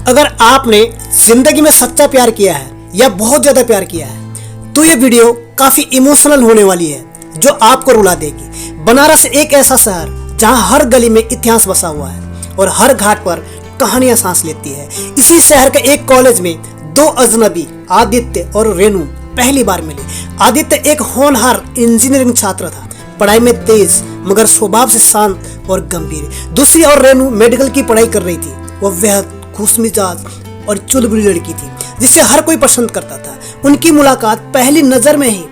अगर आपने जिंदगी में सच्चा प्यार किया है या बहुत ज्यादा प्यार किया है तो ये वीडियो काफी इमोशनल होने वाली है जो आपको रुला देगी। बनारस एक ऐसा शहर जहां हर गली में इतिहास बसा हुआ है और हर घाट पर कहानियां सांस लेती है। इसी शहर के एक कॉलेज में दो अजनबी आदित्य और रेनू पहली बार मिले। आदित्य एक होनहार इंजीनियरिंग छात्र था, पढ़ाई में तेज मगर स्वभाव से शांत और गंभीर। दूसरी ओर रेनू मेडिकल की पढ़ाई कर रही थी। वह बेहद खुशमिजाज और चुलबुली लड़की थी जिसे हर कोई पसंद करता था। उनकी मुलाकात पहली नजर में ही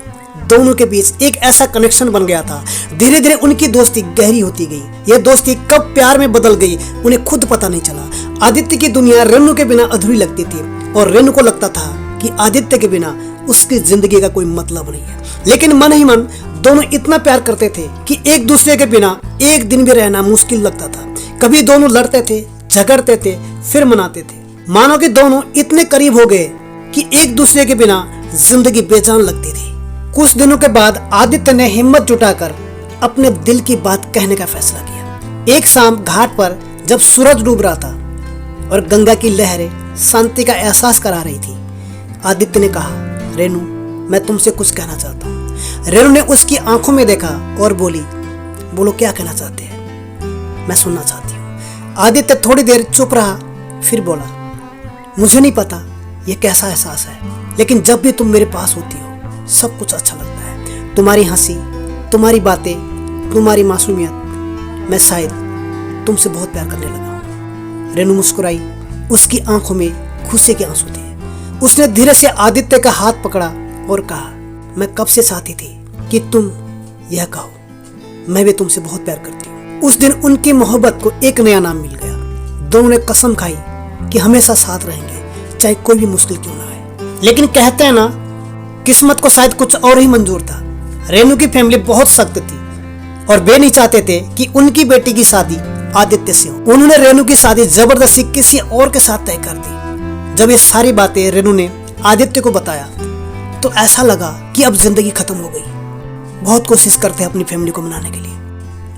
दोनों के बीच एक ऐसा कनेक्शन बन गया था। धीरे धीरे उनकी दोस्ती गहरी होती गई। यह दोस्ती कब प्यार में बदल गई उन्हें खुद पता नहीं चला। आदित्य की दुनिया रेनू के बिना अधूरी लगती थी और रेनू को लगता था कि आदित्य के बिना उसकी जिंदगी का कोई मतलब नहीं है। लेकिन मन ही मन दोनों इतना प्यार करते थे कि एक दूसरे के बिना एक दिन भी रहना मुश्किल लगता था। कभी दोनों लड़ते थे, झगड़ते थे, फिर मनाते थे। मानो कि दोनों इतने करीब हो गए कि एक दूसरे के बिना जिंदगी बेजान लगती थी। कुछ दिनों के बाद आदित्य ने हिम्मत जुटाकर अपने दिल की बात कहने का फैसला किया। एक शाम घाट पर जब सूरज डूब रहा था और गंगा की लहरें शांति का एहसास करा रही थी, आदित्य ने कहा, रेनू, मैं तुमसे कुछ कहना चाहता हूँ। रेनू ने उसकी आंखों में देखा और बोली, बोलो, क्या कहना चाहते हैं? मैं सुनना चाहती हूँ। आदित्य थोड़ी देर चुप रहा, फिर बोला, मुझे नहीं पता ये कैसा एहसास है, लेकिन जब भी तुम मेरे पास होती हो सब कुछ अच्छा लगता है। तुम्हारी हंसी, तुम्हारी बातें, तुम्हारी मासूमियत, मैं शायद तुमसे बहुत प्यार करने लगा हूँ। रेनू मुस्कुराई। उसकी आंखों में खुशी के आंसू थे। उसने धीरे से आदित्य का हाथ पकड़ा और कहा, मैं कब से चाहती थी कि तुम यह कहो, मैं भी तुमसे बहुत प्यार करती हूँ। उस दिन उनकी मोहब्बत को एक नया नाम मिल गया। दोनों ने कसम खाई कि हमेशा साथ रहेंगे, चाहे कोई भी मुश्किल क्यों ना आए। लेकिन कहते हैं ना, किस्मत को शायद कुछ और ही मंजूर था। रेनू की फैमिली बहुत सख्त थी और वे नहीं चाहते थे कि उनकी बेटी की शादी आदित्य से हो। उन्होंने रेनू की शादी जबरदस्ती किसी और के साथ तय कर दी। जब ये सारी बातें रेनू ने आदित्य को बताया तो ऐसा लगा कि अब जिंदगी खत्म हो गई। बहुत कोशिश करते हैं अपनी फैमिली को मनाने के लिए,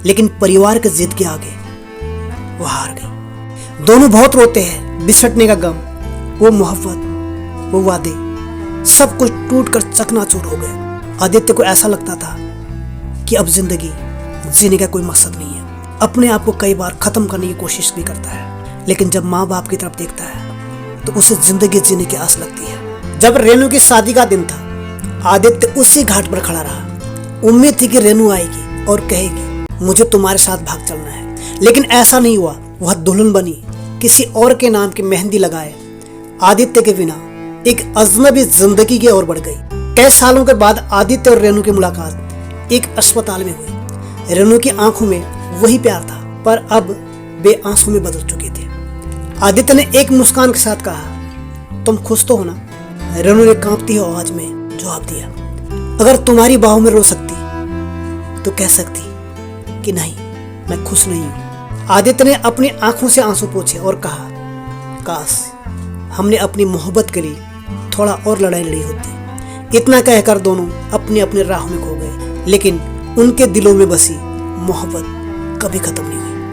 लेकिन परिवार के जिद के आगे वो हार गई। दोनों बहुत रोते हैं। बिछड़ने का गम, वो मोहब्बत, वो वादे, सब कुछ टूट कर चकनाचूर हो गए। आदित्य को ऐसा लगता था कि अब जिंदगी जीने का कोई मकसद नहीं है। अपने आप को कई बार खत्म करने की कोशिश भी करता है, लेकिन जब माँ बाप की तरफ देखता है तो उसे जिंदगी जीने की आस लगती है। जब रेनू की शादी का दिन था, आदित्य उसी घाट पर खड़ा रहा। उम्मीद थी कि रेनू आएगी और कहेगी, मुझे तुम्हारे साथ भाग चलना है। लेकिन ऐसा नहीं हुआ। वह दुल्हन बनी, किसी और के नाम की मेहंदी लगाए आदित्य के बिना एक अजनबी जिंदगी की ओर बढ़ गई। कई सालों के बाद आदित्य और रेनू की मुलाकात एक अस्पताल में हुई। रेनू की आंखों में वही प्यार था, पर अब वे आंसू में बदल चुके थे। आदित्य ने एक मुस्कान के साथ कहा, तुम खुश तो हो ना? रेनू ने कांपती हुई आवाज में जवाब दिया, अगर तुम्हारी बाहों में रो सकती तो कह सकती कि नहीं, मैं खुश नहीं हूं। आदित्य ने अपनी आंखों से आंसू पोंछे और कहा, काश हमने अपनी मोहब्बत के लिए थोड़ा और लड़ाई लड़ी होती। इतना कहकर दोनों अपनी अपनी राह में खो गए, लेकिन उनके दिलों में बसी मोहब्बत कभी खत्म नहीं हुई।